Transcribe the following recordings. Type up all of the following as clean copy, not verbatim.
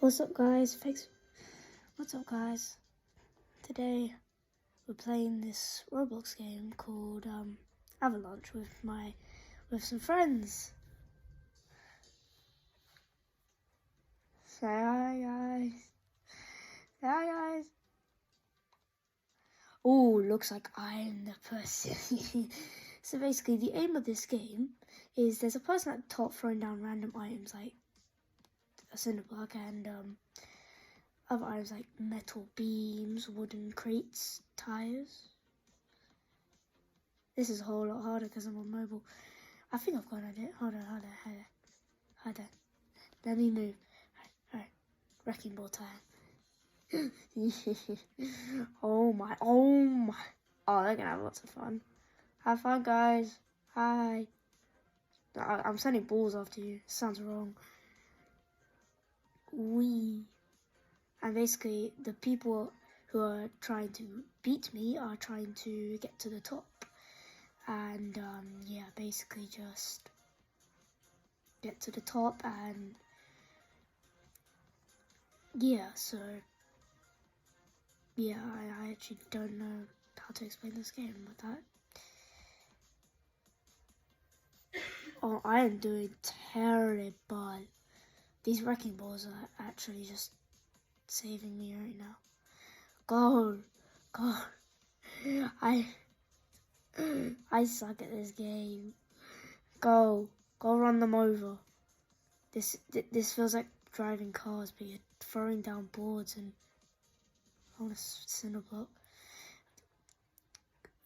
What's up, guys? What's up, guys? Today we're playing this Roblox game called Avalanche with some friends. Say hi, guys. Say hi, guys. Oh, looks like I'm the person. So basically, the aim of this game is there's a person at the top throwing down random items like a cinder block and other items like metal beams, wooden crates, tires. This is a whole lot harder because I'm on mobile. I think I've got an idea. Hold on. Let me move. Alright. Wrecking ball time. Oh my. Oh, they're gonna have lots of fun. Have fun, guys. Hi. I'm sending balls after you. Sounds wrong. And basically, the people who are trying to beat me are trying to get to the top. And, yeah, basically just get to the top and, yeah, so, yeah, I actually don't know how to explain this game with that. Oh, I am doing terrible. These wrecking balls are actually just saving me right now. Go. I suck at this game. Go run them over. This feels like driving cars, but you're throwing down boards and on a cinder block.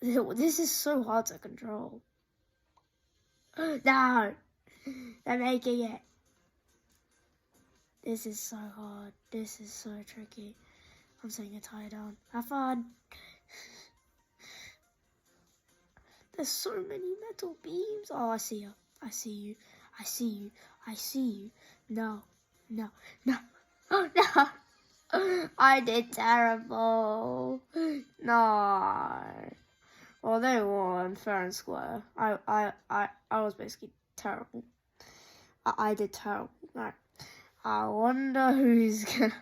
This is so hard to control. No, I'm making it. This is so hard. This is so tricky. I'm setting a tire down. Have fun. There's so many metal beams. Oh, I see you. I see you. No. Oh, no. I did terrible. No. Well, they won fair and square. I was basically terrible. I did terrible. Right. I wonder who's gonna...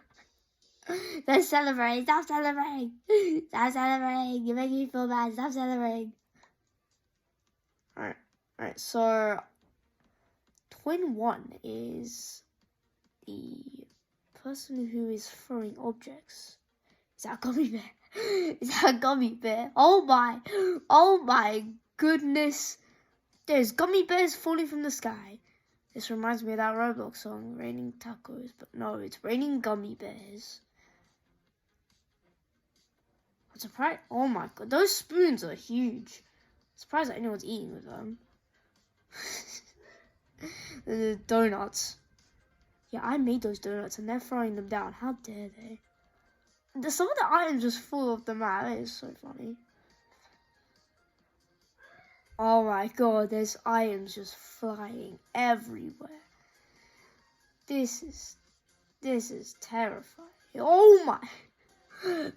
Let's celebrate. Stop celebrating. You're making me feel bad. Stop celebrating. Alright, so Twin 1 is the person who is throwing objects. Is that a gummy bear? Oh my goodness. There's gummy bears falling from the sky. This reminds me of that Roblox song, Raining Tacos, but no, it's raining gummy bears. I'm surprised. Oh my god, those spoons are huge. Surprised that anyone's eating with them. The donuts. Yeah, I made those donuts and they're throwing them down. How dare they? Some of the items just fall off the map. It is so funny. Oh my god, there's items just flying everywhere. This is terrifying. Oh my.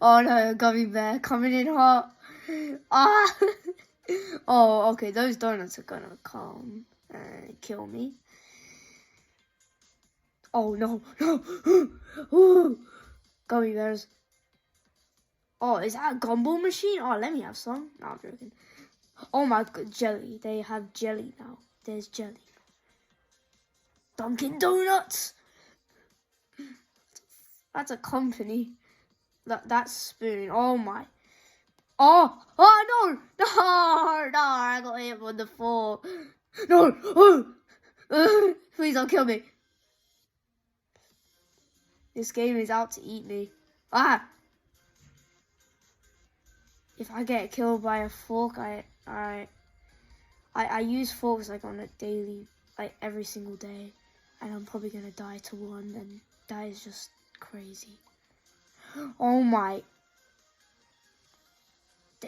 Oh no, gummy bear coming in hot. Ah. Oh, okay, those donuts are gonna come and kill me. Oh no. Ooh. Gummy bears. Oh, is that a gumball machine? Oh, let me have some. No, I'm joking. Oh my god, jelly. They have jelly now. There's jelly. Dunkin' Donuts. That's a company. That spoon. Oh my. Oh no, I got hit on the floor. No, please don't kill me. This game is out to eat me. If I get killed by a fork, I use forks like on a daily, like every single day, and I'm probably gonna die to one, and that is just crazy. Oh my.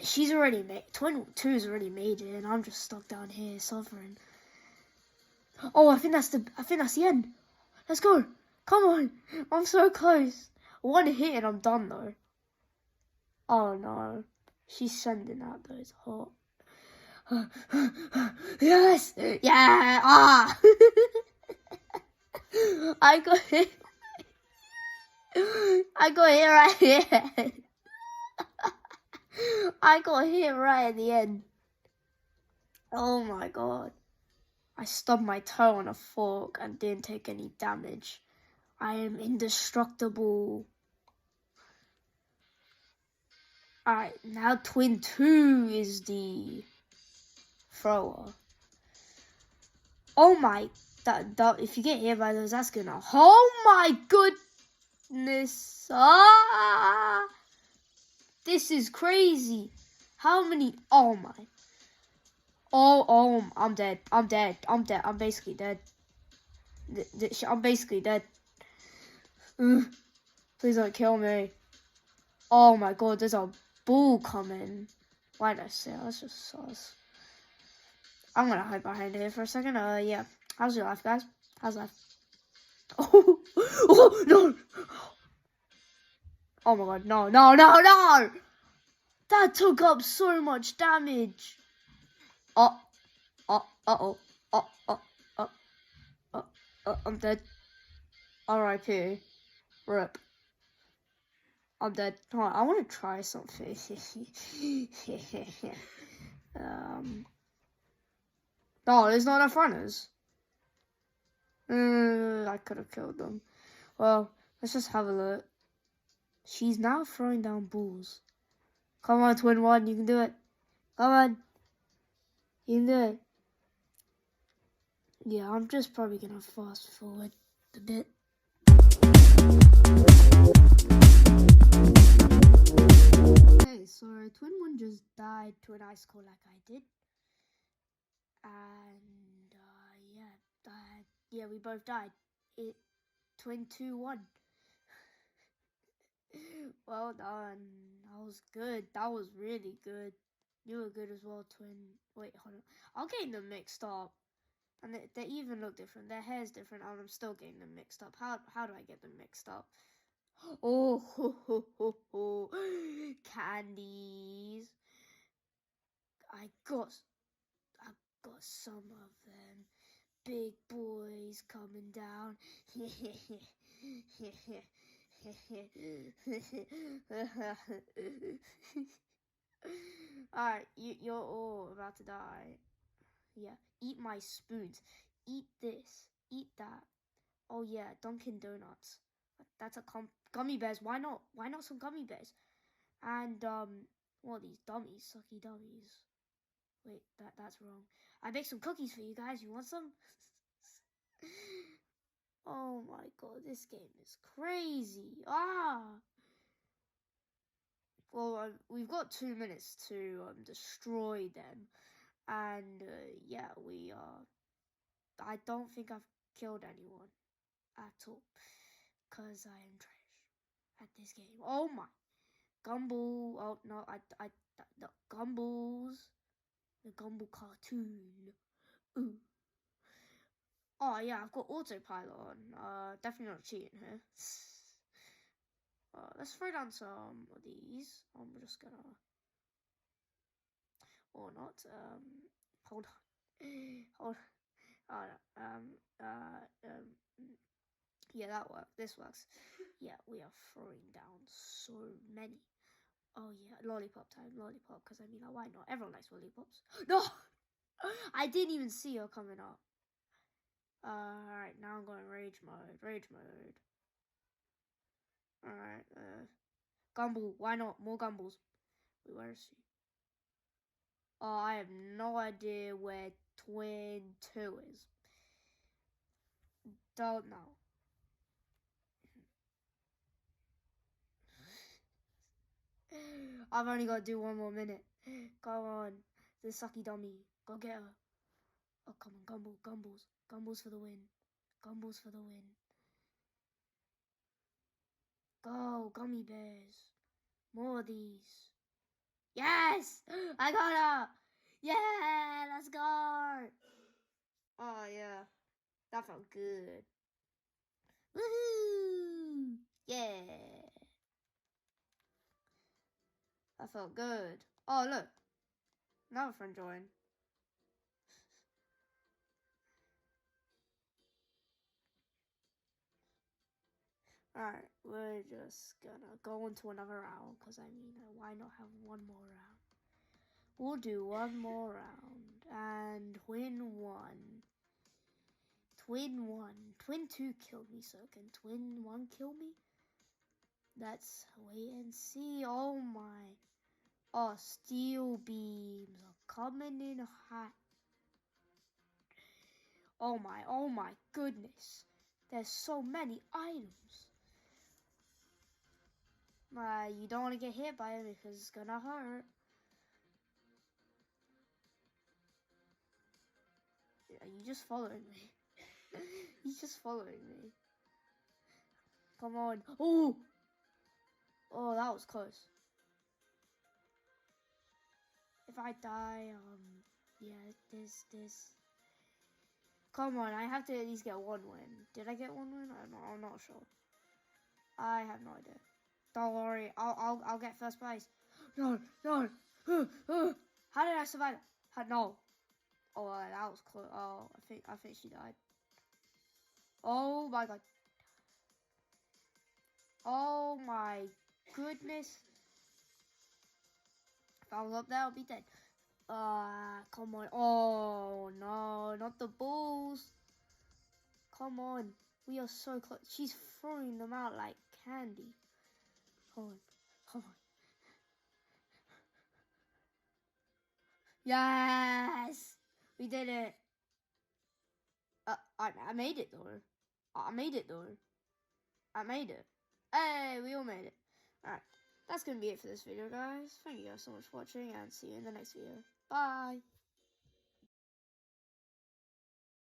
She's already made, Twin 2's already made it, and I'm just stuck down here suffering. Oh, I think that's the end. Let's go. Come on. I'm so close. One hit and I'm done though. Oh no. She's sending out those hot. Yes. Yeah. Ah. I got it. I got hit right here. I got hit right at the end. Oh my god. I stubbed my toe on a fork and didn't take any damage. I am indestructible. Alright, now Twin 2 is the thrower. Oh my, that if you get hit by those, that's gonna, oh my goodness. Ah! This is crazy. How many, oh my. Oh, I'm dead. I'm basically dead. I'm basically dead. Please don't kill me. Oh my god, there's a bull coming. Why did I say that? That's just sauce. I'm gonna hide behind here for a second. Yeah. How's your life, guys? How's life? Oh, no! Oh my god, no. That took up so much damage. I'm dead. R.I.P. RIP. I'm dead. Hold on, I want to try something. No, there's not enough runners. I could have killed them. Well, let's just have a look. She's now throwing down balls. Come on, Twin 1, you can do it. Come on. You can do it. Yeah, I'm just probably gonna fast forward a bit. Okay, so Twin 1 just died to an icicle like I did. And, yeah, we both died. Twin 2 won. Well done. That was good. That was really good. You were good as well, Twin. Wait, hold on. I'll get them mixed up. And they even look different. Their hair's different, and I'm still getting them mixed up. How do I get them mixed up? Oh, candies. I got some of them. Big boys coming down. Alright, you're all about to die. Yeah, eat my spoons. Eat this. Eat that. Oh yeah, Dunkin' Donuts. That's a gummy bears. Why not? Why not some gummy bears? And what are these dummies? Sucky dummies. Wait, that's wrong. I baked some cookies for you guys. You want some? Oh my god, this game is crazy. Well, we've got 2 minutes to destroy them. And yeah, I don't think I've killed anyone at all. Because I am trash at this game. Oh my. Gumball. Oh no, the Gumballs. The Gumball cartoon. Ooh. Oh yeah, I've got autopilot on. Definitely not cheating here. Let's throw down some of these. I'm just gonna, or not. Hold on. Yeah, that worked. This works. Yeah, we are throwing down so many. Oh yeah, lollipop time, lollipop. Because I mean, why not? Everyone likes lollipops. No, I didn't even see her coming up. Alright, now I'm going rage mode. Rage mode. Alright, Gumball. Why not? More Gumballs. Wait, where is she? Oh, I have no idea where Twin 2 is. Don't know. I've only got to do 1 more minute. Go on. The sucky dummy. Go get her. Oh, come on. Gumballs. Gumballs for the win. Gumballs for the win. Go. Gummy bears. More of these. Yes! I got her! Yeah! Let's go! Oh, yeah. That felt good. Woohoo! Yeah! That felt good. Oh, look. Another friend joined. Alright, we're just gonna go into another round, because I mean, why not have one more round? We'll do one more round, and twin 1. Twin 1. Twin 2 killed me, so can twin 1 kill me? Let's wait and see. Oh my. Oh, steel beams are coming in hot. Oh my goodness. There's so many items. You don't want to get hit by it because it's gonna hurt. Are you just following me? He's just following me. Come on. Oh! Oh, that was close. If I die, yeah, this. Come on, I have to at least get one win. Did I get one win? I'm not sure. I have no idea. Don't worry, I'll get first place. No. How did I survive? No. Oh, that was close. Oh, I think she died. Oh my god. Oh my goodness. If I was up there, I'd be dead. Come on. Oh no, not the balls. Come on. We are so close. She's throwing them out like candy. Come on. Yes! We did it. I made it though. I made it. Hey, we all made it. Alright. That's going to be it for this video, guys. Thank you guys so much for watching, and see you in the next video. Bye!